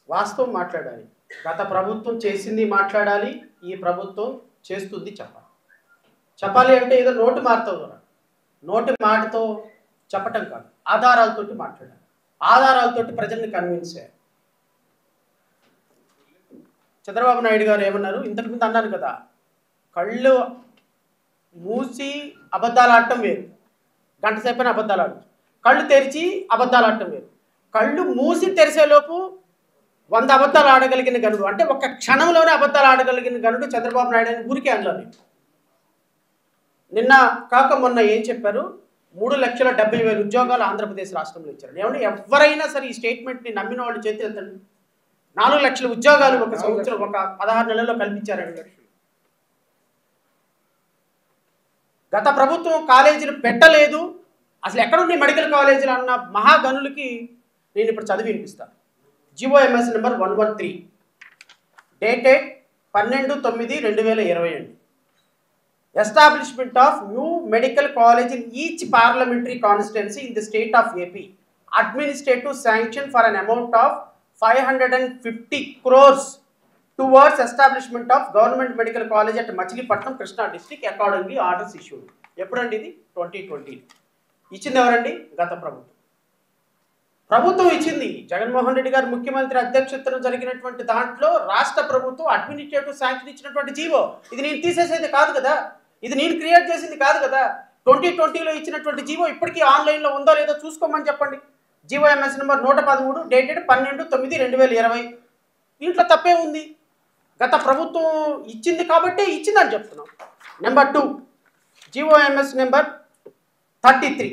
వాస్తవం మాట్లాడాలి. గత ప్రభుత్వం చేసింది మాట్లాడాలి, ఈ ప్రభుత్వం చేస్తుంది చెప్పాలి. చెప్పాలి అంటే ఏదో నోటి మాటతో నోటి మాటతో చెప్పటం కాదు, ఆధారాలతోటి మాట్లాడాలి. ఆధారాలతోటి ప్రజల్ని కన్విన్స్ చేయాలి. చంద్రబాబు నాయుడు గారు ఏమన్నారు, ఇంతకుముందు అన్నారు కదా, కళ్ళు మూసి అబద్ధాలు ఆడటం వేరు, గంట సేపైన అబద్ధాలు ఆడటం. కళ్ళు తెరిచి అబద్ధాలు ఆడటం వేరు. కళ్ళు మూసి తెరిసేలోపు 100 అబద్ధాలు ఆడగలిగిన గనుడు, అంటే ఒక క్షణంలోనే అబద్ధాలు ఆడగలిగిన గనుడు చంద్రబాబు నాయుడు అని ఊరికే అనలేదు. నిన్న కాక మొన్న ఏం చెప్పారు, 3,70,000 ఉద్యోగాలు ఆంధ్రప్రదేశ్ రాష్ట్రంలో ఇచ్చారు. ఏమంటే ఎవరైనా సరే ఈ స్టేట్మెంట్ని నమ్మిన వాళ్ళు చేతి ఎత్తండి. 4 లక్షల ఉద్యోగాలు ఒక సంవత్సరం, ఒక 16 నెలల్లో కల్పించారండి. గత ప్రభుత్వం కాలేజీలు పెట్టలేదు, అసలు ఎక్కడున్నాయి మెడికల్ కాలేజీలు అన్న మహాగనులకి నేను ఇప్పుడు చదివి వినిపిస్తాను. GOMS నెంబర్ 113 డేటెడ్ 12/9/2020 అండి. Establishment of new medical college in each parliamentary constituency in the state of AP, administrative sanction for an amount of 550 crores towards establishment of government medical college at Machilipatnam, Krishna district. Accordingly orders issued. ఎప్పుడండి ఇది? 2020. ఇచ్చింది ఎవరండి? గత ప్రభుత్వం. ప్రభుత్వం ఇచ్చింది. జగన్మోహన్ రెడ్డి గారు ముఖ్యమంత్రి అధ్యక్షతన జరిగినటువంటి దాంట్లో రాష్ట్ర ప్రభుత్వం అడ్మినిస్ట్రేటివ్ శాంక్షన్ ఇచ్చినటువంటి జీవో. ఇది నేను తీసేసేది కాదు కదా, ఇది నేను క్రియేట్ చేసింది కాదు కదా. 2020లో ఇచ్చినటువంటి జీవో ఇప్పటికీ ఆన్లైన్లో ఉందో లేదో చూసుకోమని చెప్పండి. GOMS number 113 dated 12/9/2020. దీంట్లో తప్పే ఉంది. గత ప్రభుత్వం ఇచ్చింది కాబట్టి ఇచ్చిందని చెప్తున్నాం. నెంబర్ 2 GOMS నెంబర్ 33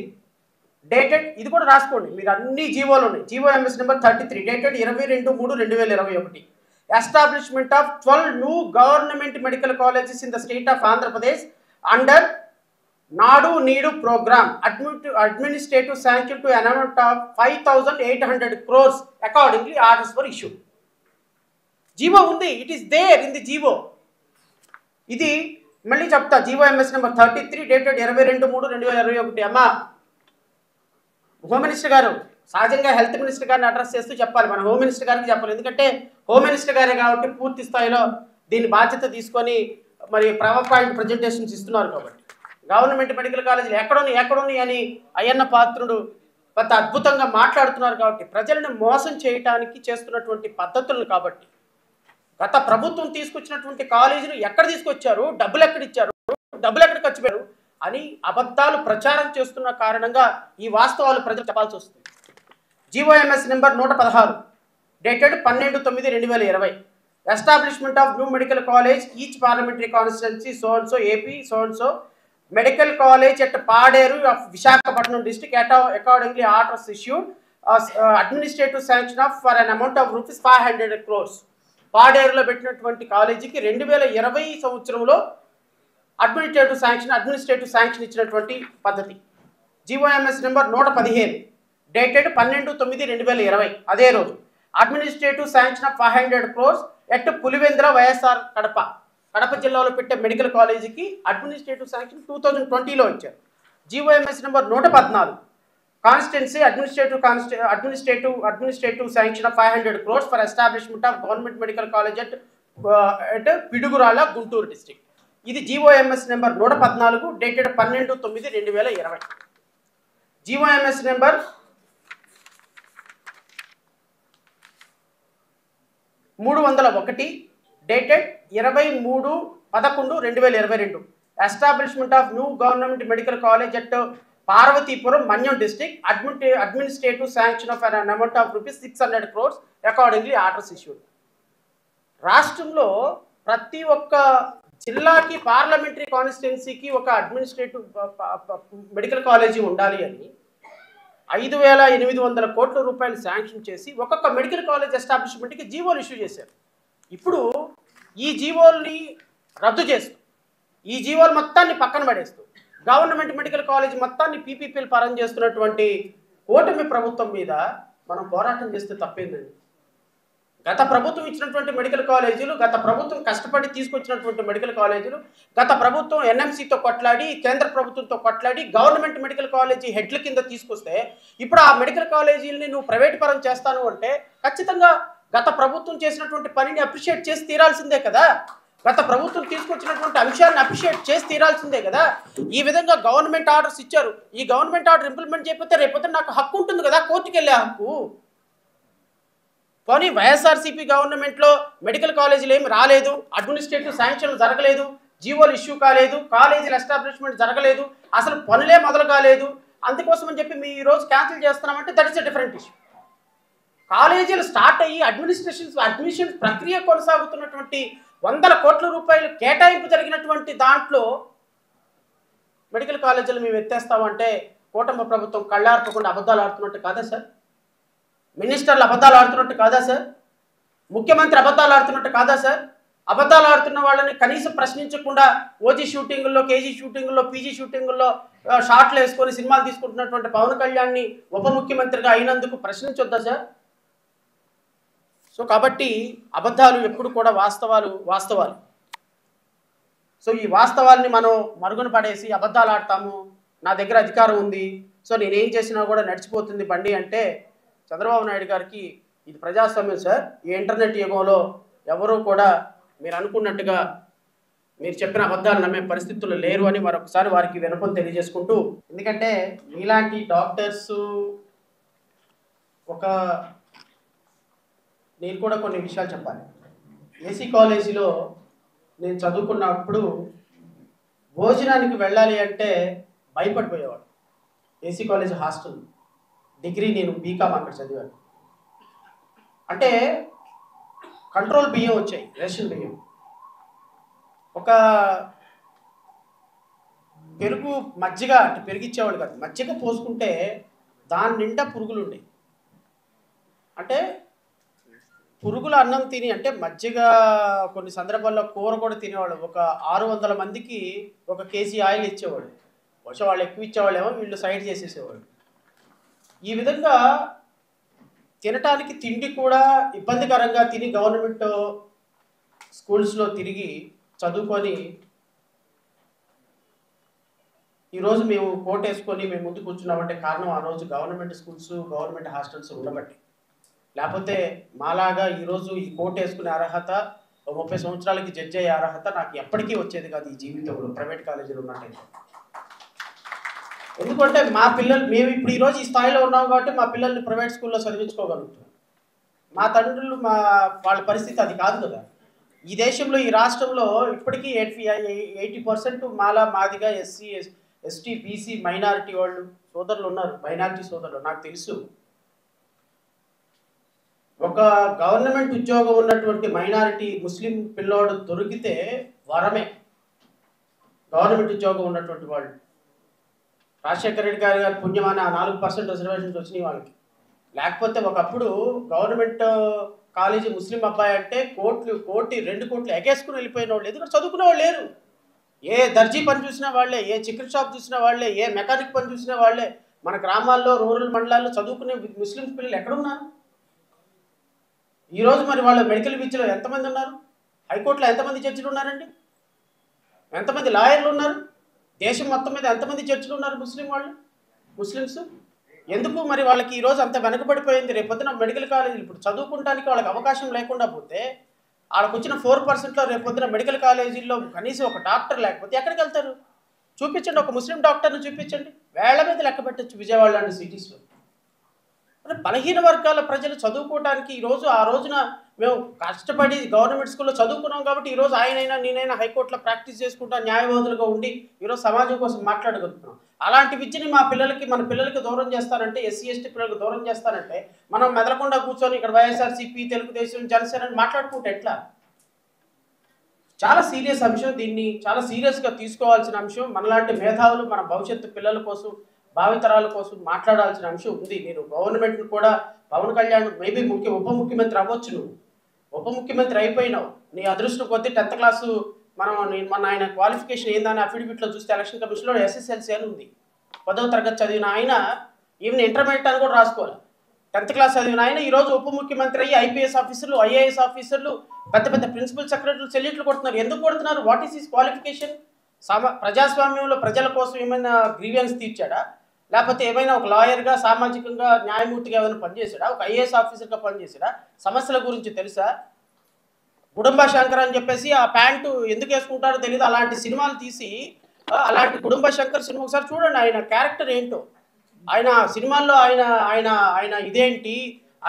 డేటెడ్, ఇది కూడా రాసుకోండి మీరు, అన్ని జీవోలు ఉన్నాయి. GOMS number 33 dated 22/3/2021. Establishment of 12 new government medical colleges in the state of Andhra Pradesh under Nadu Nedu programme, administrative sanction to an amount of 5,800 crores. Accordingly orders for issue. G O ఉంది, it is there in the G O. ఇది మళ్ళీ చెప్తా. GOMS number 33 dated 22/3/2021. అమ్మా home minister గారు, సహజంగా health minister గారిని address చేస్తూ చెప్పాలి, మన హోమ్ మినిస్టర్ గారికి చెప్పాలి. ఎందుకంటే హోమ్ మినిస్టర్ గారే కాబట్టి పూర్తి స్థాయిలో దీని బాధ్యత తీసుకొని మరి పవర్ పాయింట్ ప్రజెంటేషన్స్ ఇస్తున్నారు. కాబట్టి గవర్నమెంట్ మెడికల్ కాలేజీలు ఎక్కడున్నాయి అని అయ్యన్న పాత్రుడు పెద్ద అద్భుతంగా మాట్లాడుతున్నారు. కాబట్టి ప్రజలను మోసం చేయడానికి చేస్తున్నటువంటి పద్ధతులను, కాబట్టి గత ప్రభుత్వం తీసుకొచ్చినటువంటి కాలేజీలు ఎక్కడ తీసుకొచ్చారు, డబ్బులు ఎక్కడ ఇచ్చారు, డబ్బులు ఎక్కడ ఖర్చు పెట్టారు అని అబద్ధాలు ప్రచారం చేస్తున్న కారణంగా ఈ వాస్తవాలు ప్రజలు చెప్పాల్సి వస్తుంది. GOMS number 116 dated 12/9/2020. Establishment of new medical college each parliamentary constituency so and so AP so and so medical college at Paderu of Visakhapatnam district. Accordingly orders issued. Administrative sanction of for an amount of rupees 500 crores. పాడేరులో పెట్టినటువంటి కాలేజీకి 2020 సంవత్సరంలో administrative sanction ఇచ్చినటువంటి పద్ధతి. GOMS number 115 dated 12/9/2020. అదే రోజు administrative sanction of 500 crores at Pulivendula YSR Kadapa జిల్లాలో పెట్టే medical కాలేజీకి అడ్మినిస్ట్రేటివ్ శాంక్షన్ 2020లో ఇచ్చారు. GOMS number 114 constituency administrative sanction of 500 crores for establishment of government medical college at Piduguralla, Guntur district. ఇది GOMS number 114 dated 12/9/2020. GOMS number 301 dated 23/11/2022. Establishment of new government medical college at Parvathipuram, Manyam district. Administrative sanction of an amount of rupees 600 crores. Accordingly orders issued. రాష్ట్రంలో ప్రతి ఒక్క జిల్లాకి parliamentary కాన్స్టిట్యున్సీకి ఒక administrative medical college ఉండాలి అని 5,800 కోట్ల రూపాయలు శాంక్షన్ చేసి ఒక్కొక్క మెడికల్ కాలేజ్ ఎస్టాబ్లిష్మెంట్కి జీవోలు ఇష్యూ చేశారు. ఇప్పుడు ఈ జీవోల్ని రద్దు చేస్తూ, ఈ జీవోలు మొత్తాన్ని పక్కన పడేస్తూ గవర్నమెంట్ మెడికల్ కాలేజ్ మొత్తాన్ని PPPలు పరం చేస్తున్నటువంటి కూటమి ప్రభుత్వం మీద మనం పోరాటం చేస్తే తప్పేందండి. గత ప్రభుత్వం ఇచ్చినటువంటి మెడికల్ కాలేజీలు, గత ప్రభుత్వం కష్టపడి తీసుకొచ్చినటువంటి మెడికల్ కాలేజీలు, గత ప్రభుత్వం NMCతో కొట్లాడి, కేంద్ర ప్రభుత్వంతో కొట్లాడి గవర్నమెంట్ మెడికల్ కాలేజీ హెడ్ల కింద తీసుకొస్తే ఇప్పుడు ఆ మెడికల్ కాలేజీలని నువ్వు ప్రైవేట్ పరం చేస్తాను అంటే ఖచ్చితంగా గత ప్రభుత్వం చేసినటువంటి పనిని అప్రిషియేట్ చేసి తీరాల్సిందే కదా. గత ప్రభుత్వం తీసుకొచ్చినటువంటి అంశాన్ని అప్రిషియేట్ చేసి తీరాల్సిందే కదా. ఈ విధంగా గవర్నమెంట్ ఆర్డర్స్ ఇచ్చారు, ఈ గవర్నమెంట్ ఆర్డర్ ఇంప్లిమెంట్ చేయకపోతే రేపొద్దు నాకు హక్కు ఉంటుంది కదా, కోర్టుకు వెళ్ళే హక్కు. కానీ వైఎస్ఆర్సీపీ గవర్నమెంట్లో మెడికల్ కాలేజీలు ఏమి రాలేదు, అడ్మినిస్ట్రేటివ్ శాంక్షన్లు జరగలేదు, జీవోలు ఇష్యూ కాలేదు, కాలేజీల ఎస్టాబ్లిష్మెంట్ జరగలేదు, అసలు పనులే మొదలు కాలేదు. అందుకోసం అని చెప్పి మేము ఈరోజు క్యాన్సిల్ చేస్తున్నామంటే that is a different issue. కాలేజీలు స్టార్ట్ అయ్యి అడ్మిషన్ ప్రక్రియ కొనసాగుతున్నటువంటి 100 కోట్ల రూపాయలు కేటాయింపు జరిగినటువంటి దాంట్లో మెడికల్ కాలేజీలు మేము ఎత్తేస్తామంటే కూటమి ప్రభుత్వం కళ్ళార్పకుండా అబద్ధాలు ఆడుతున్నట్టు కాదా సార్? మినిస్టర్లు అబద్ధాలు ఆడుతున్నట్టు కాదా సార్? ముఖ్యమంత్రి అబద్ధాలు ఆడుతున్నట్టు కాదా సార్? అబద్ధాలు ఆడుతున్న వాళ్ళని కనీసం ప్రశ్నించకుండా ఓజీ షూటింగుల్లో, కేజీ షూటింగుల్లో, పీజీ షూటింగుల్లో షాట్లు వేసుకొని సినిమాలు తీసుకుంటున్నటువంటి పవన్ కళ్యాణ్ని ఉప ముఖ్యమంత్రిగా అయినందుకు ప్రశ్నించొద్దా సార్? సో కాబట్టి అబద్ధాలు ఎప్పుడు కూడా వాస్తవాలు. సో ఈ వాస్తవాల్ని మనం మరుగున పడేసి అబద్ధాలు ఆడతాము, నా దగ్గర అధికారం ఉంది, సో నేనేం చేసినా కూడా నడిచిపోతుంది బండి అంటే చంద్రబాబు నాయుడు గారికి ఇది ప్రజాస్వామ్యం సార్. ఈ ఇంటర్నెట్ యుగంలో ఎవరూ కూడా మీరు అనుకున్నట్టుగా మీరు చెప్పిన అబద్ధాలు నమ్మే పరిస్థితులు లేరు అని మరొకసారి వారికి వినపం తెలియజేసుకుంటూ, ఎందుకంటే మీలాంటి డాక్టర్స్ నేను కూడా కొన్ని విషయాలు చెప్పాలి. ఏసీ కాలేజీలో నేను చదువుకున్నప్పుడు భోజనానికి వెళ్ళాలి అంటే భయపడిపోయేవాడు. ఏసీ కాలేజ్ హాస్టల్, డిగ్రీ నేను బీకామ్ అక్కడ చదివాను. అంటే కంట్రోల్ బియ్యం వచ్చాయి, రేషన్ బియ్యం. ఒక పెరుగు మజ్జిగ అంటే పెరిగిచ్చేవాడు కాదు, మజ్జిగ పోసుకుంటే దాని నిండా పురుగులు ఉండేవి. అంటే పురుగుల అన్నం తిని, అంటే మజ్జిగ కొన్ని సందర్భాల్లో కూర కూడా తినేవాళ్ళు. ఒక 600 మందికి 1 కేజీ ఆయిల్ ఇచ్చేవాళ్ళు. బహుశా వాళ్ళు ఎక్కువ ఇచ్చేవాళ్ళేమో, వీళ్ళు సైడ్ చేసేసేవాళ్ళు. ఈ విధంగా తినటానికి తిండి కూడా ఇబ్బందికరంగా తిని గవర్నమెంట్ స్కూల్స్లో తిరిగి చదువుకొని ఈరోజు మేము కోటేసుకొని మేము ముందు కూర్చున్నామంటే కారణం ఆ రోజు గవర్నమెంట్ స్కూల్స్, గవర్నమెంట్ హాస్టల్స్ ఉండబట్టి. లేకపోతే మాలాగా ఈరోజు ఈ కోట్ వేసుకునే అర్హత, 30 సంవత్సరాలకి జడ్జి అయ్యే అర్హత నాకు ఎప్పటికీ వచ్చేది కాదు ఈ జీవితంలో, ప్రైవేట్ కాలేజీలో ఉన్నట్టయితే. ఎందుకంటే మా పిల్లలు, మేము ఇప్పుడు ఈరోజు ఈ స్థాయిలో ఉన్నాం కాబట్టి మా పిల్లల్ని ప్రైవేట్ స్కూల్లో చదివించుకోగలుగుతున్నాం. మా తండ్రులు వాళ్ళ పరిస్థితి అది కాదు కదా. ఈ దేశంలో, ఈ రాష్ట్రంలో ఇప్పటికీ 80% Madiga SC, ST, BC, minority వాళ్ళు సోదరులు ఉన్నారు, మైనారిటీ సోదరులు నాకు తెలుసు. ఒక గవర్నమెంట్ ఉద్యోగం ఉన్నటువంటి మైనారిటీ ముస్లిం పిల్లోడు దొరికితే వరమే, గవర్నమెంట్ ఉద్యోగం ఉన్నటువంటి వాళ్ళు. రాజశేఖర రెడ్డి గారి పుణ్యమాన 4% రిజర్వేషన్స్ వచ్చినాయి వాళ్ళకి. లేకపోతే ఒకప్పుడు గవర్నమెంట్ కాలేజీ ముస్లిం అబ్బాయి అంటే కోట్లు 2 కోట్లు ఎగేసుకుని వెళ్ళిపోయిన వాళ్ళు, ఎందుకంటే చదువుకునే వాళ్ళు లేరు. ఏ దర్జీ పని చూసిన వాళ్ళే, ఏ చికెన్ షాప్ చూసిన వాళ్ళే, ఏ మెకానిక్ పని చూసిన వాళ్ళే. మన గ్రామాల్లో, రూరల్ మండలాల్లో చదువుకునే ముస్లిం పిల్లలు ఎక్కడున్నారు? ఈరోజు మరి వాళ్ళు మెడికల్ విద్యలో ఎంతమంది ఉన్నారు? హైకోర్టులో ఎంతమంది జడ్జిలు ఉన్నారండి? ఎంతమంది లాయర్లు ఉన్నారు? దేశం మొత్తం మీద ఎంతమంది జడ్జిలు ఉన్నారు ముస్లిమ్స్? ఎందుకు మరి వాళ్ళకి ఈరోజు అంత వెనకబడిపోయింది? రేపొద్దున మెడికల్ కాలేజీలు ఇప్పుడు చదువుకోవడానికి వాళ్ళకి అవకాశం లేకుండా పోతే, వాళ్ళకు వచ్చిన 4%లో రేపొద్దున మెడికల్ కాలేజీల్లో కనీసం ఒక డాక్టర్ లేకపోతే ఎక్కడికి వెళ్తారు? చూపించండి, ఒక ముస్లిం డాక్టర్ని చూపించండి, వేళ్ల మీద లెక్క పెట్టచ్చు విజయవాడ లాంటి సిటీస్లో. బలహీన వర్గాల ప్రజలు చదువుకోవడానికి ఈరోజు, ఆ రోజున మేము కష్టపడి గవర్నమెంట్ స్కూల్లో చదువుకున్నాం కాబట్టి ఈరోజు ఆయనైనా నేనైనా హైకోర్టులో ప్రాక్టీస్ చేసుకుంటా న్యాయవాదులుగా ఉండి ఈరోజు సమాజం కోసం మాట్లాడగలుగుతున్నాం. అలాంటి విద్యని మన పిల్లలకి దూరం చేస్తానంటే, ఎస్సీ ఎస్టీ పిల్లలకు దూరం చేస్తానంటే మనం మెదలకుండా కూర్చొని ఇక్కడ వైఎస్ఆర్సీపీ, తెలుగుదేశం, జనసేన మాట్లాడుకుంటే ఎట్లా? చాలా సీరియస్ అంశం, దీన్ని చాలా సీరియస్గా తీసుకోవాల్సిన అంశం. మనలాంటి మేధావులు మన భవిష్యత్తు పిల్లల కోసం, భావితరాల కోసం మాట్లాడాల్సిన అంశం ఉంది. నేను గవర్నమెంట్ని కూడా, పవన్ కళ్యాణ్ మేబీ ఉప ముఖ్యమంత్రి అవ్వచ్చు, నువ్వు ఉప ముఖ్యమంత్రి అయిపోయినావు, నీ అదృష్టం కొద్దీ 10th క్లాసు మన ఆయన క్వాలిఫికేషన్ ఏందని అఫిడవిట్లో చూస్తే ఎలక్షన్ కమిషన్లో SSLC అని ఉంది. 10వ తరగతి చదివిన ఆయన ఈవెన్ ఇంటర్మీడియట్ అని కూడా రాసుకోవాలి. 10th క్లాస్ చదివిన ఆయన ఈరోజు ఉప ముఖ్యమంత్రి అయ్యి IPS ఆఫీసర్లు, IAS ఆఫీసర్లు, పెద్ద ప్రిన్సిపల్ సెక్రటరీలు సెల్యూట్లు కొడుతున్నారు. ఎందుకు కొడుతున్నారు? What is his qualification? ప్రజాస్వామ్యంలో ప్రజల కోసం ఏమైనా గ్రీవియన్స్ తీర్చాడా? లేకపోతే ఏమైనా ఒక లాయర్గా సామాజికంగా న్యాయమూర్తిగా ఏమైనా పనిచేసాడా, ఒక ఐఏఎస్ ఆఫీసర్గా పనిచేసాడా? సమస్యల గురించి తెలుసా? కుటుంబ శంకర్ అని చెప్పేసి ఆ ప్యాంటు ఎందుకు వేసుకుంటారో తెలియదు, అలాంటి సినిమాలు తీసి అలాంటి కుటుంబ శంకర్ సినిమా ఒకసారి చూడండి, ఆయన క్యారెక్టర్ ఏంటో, ఆయన సినిమాల్లో ఆయన ఆయన ఆయన ఇదేంటి,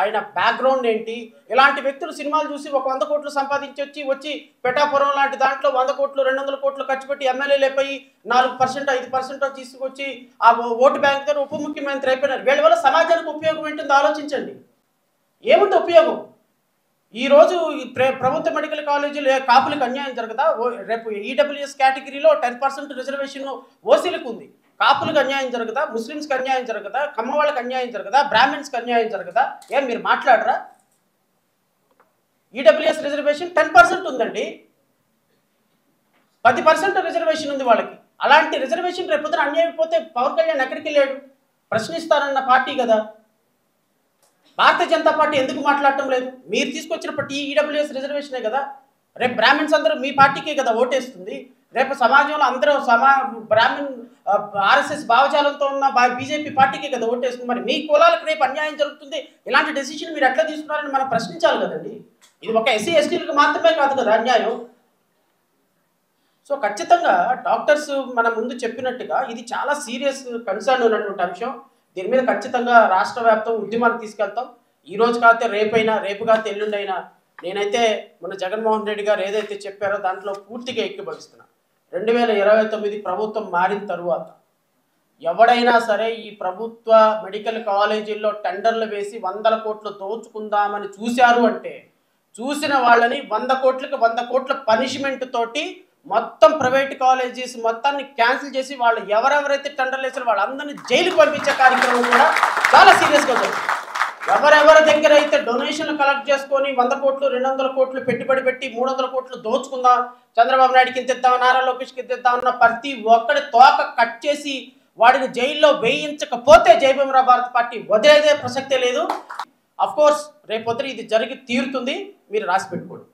ఆయన బ్యాక్గ్రౌండ్ ఏంటి. ఇలాంటి వ్యక్తులు సినిమాలు చూసి ఒక 100 కోట్లు సంపాదించి వచ్చి పెటాపురం లాంటి దాంట్లో 100 కోట్లు 200 కోట్లు ఖర్చు పెట్టి ఎమ్మెల్యేలు అయిపోయి 4% 5% తీసుకొచ్చి ఆ ఓటు బ్యాంక్ ద్వారా ఉప ముఖ్యమంత్రి అయిపోయినారు. వీళ్ళ వల్ల సమాజానికి ఉపయోగం ఏంటుందో ఆలోచించండి. ఏముంది ఉపయోగం? ఈరోజు ప్రభుత్వ మెడికల్ కాలేజీలు కాపులకు అన్యాయం జరగదా? రేపు ఈడబ్ల్యూఎస్ కేటగిరీలో 10% రిజర్వేషన్ ఓసీలకు ఉంది. కాపులకు అన్యాయం జరగదా? ముస్లిమ్స్కి అన్యాయం జరగదా? కమ్మ వాళ్ళకి అన్యాయం జరగదా? బ్రాహ్మిన్స్కి అన్యాయం జరగదా? ఏం మీరు మాట్లాడరా? ఈడబ్ల్యూఎస్ రిజర్వేషన్ 10% ఉందండి, 10% రిజర్వేషన్ ఉంది వాళ్ళకి. అలాంటి రిజర్వేషన్ రేపొద్దున అన్యాయం అయిపోతే పవన్ కళ్యాణ్ ఎక్కడికి వెళ్ళాడు? ప్రశ్నిస్తారన్న పార్టీ కదా. భారతీయ జనతా పార్టీ ఎందుకు మాట్లాడటం లేదు? మీరు తీసుకొచ్చినప్పటి ఈడబ్ల్యూఎస్ రిజర్వేషనే కదా. రేపు బ్రాహ్మిన్స్ అందరూ మీ పార్టీకే కదా ఓటేస్తుంది. రేపు సమాజంలో అందరూ బ్రాహ్మిన్ ఆర్ఎస్ఎస్ భావజాలంతో ఉన్న బీజేపీ పార్టీకే కదా ఓటేస్తుంది. మరి మీ కులాలకు రేపు అన్యాయం జరుగుతుంది, ఇలాంటి డెసిషన్ మీరు ఎట్లా తీసుకున్నారని మనం ప్రశ్నించాలి కదండి. ఇది ఒక ఎస్సీ ఎస్టీలకు మాత్రమే కాదు కదా అన్యాయం. సో ఖచ్చితంగా డాక్టర్స్ మన ముందు చెప్పినట్టుగా ఇది చాలా సీరియస్ కన్సర్న్ ఉన్నటువంటి అంశం. దీని మీద ఖచ్చితంగా రాష్ట్ర వ్యాప్తం ఉద్యమాన్ని తీసుకెళ్తాం. ఈ రోజు కాకపోతే రేపైనా, రేపు కాకపోతే ఎల్లుండైనా. నేనైతే మన జగన్మోహన్ రెడ్డి గారు ఏదైతే చెప్పారో దాంట్లో పూర్తిగా ఏకీభవిస్తున్నా. 2029 ప్రభుత్వం మారిన తరువాత ఎవడైనా సరే ఈ ప్రభుత్వ మెడికల్ కాలేజీల్లో టెండర్లు వేసి 100 కోట్లు దోచుకుందామని చూశారు అంటే, చూసిన వాళ్ళని 100 కోట్లకి 100 కోట్ల పనిష్మెంట్ తోటి మొత్తం ప్రైవేట్ కాలేజెస్ మొత్తాన్ని క్యాన్సిల్ చేసి వాళ్ళు ఎవరెవరైతే టెండర్లు వేసారో వాళ్ళందరినీ జైలుకు పంపించే కార్యక్రమం కూడా చాలా సీరియస్గా జరుగుతుంది. ఎవరెవరి దగ్గర అయితే డొనేషన్లు కలెక్ట్ చేసుకొని 100 కోట్లు 200 కోట్లు పెట్టుబడి పెట్టి 300 కోట్లు దోచుకుందాం, చంద్రబాబు నాయుడుకి ఇంత ఇద్దాం, నారా లోకేష్కి ఇంత ఇద్దాం అన్న ప్రతి ఒక్కడి తోక కట్ చేసి వాడిని జైల్లో వేయించకపోతే జయభీమరావు భారత పార్టీ వదిలేదే ప్రసక్తే లేదు. అఫ్కోర్స్ రేపొద్దు ఇది జరిగి తీరుతుంది, మీరు రాసి పెట్టుకోండి.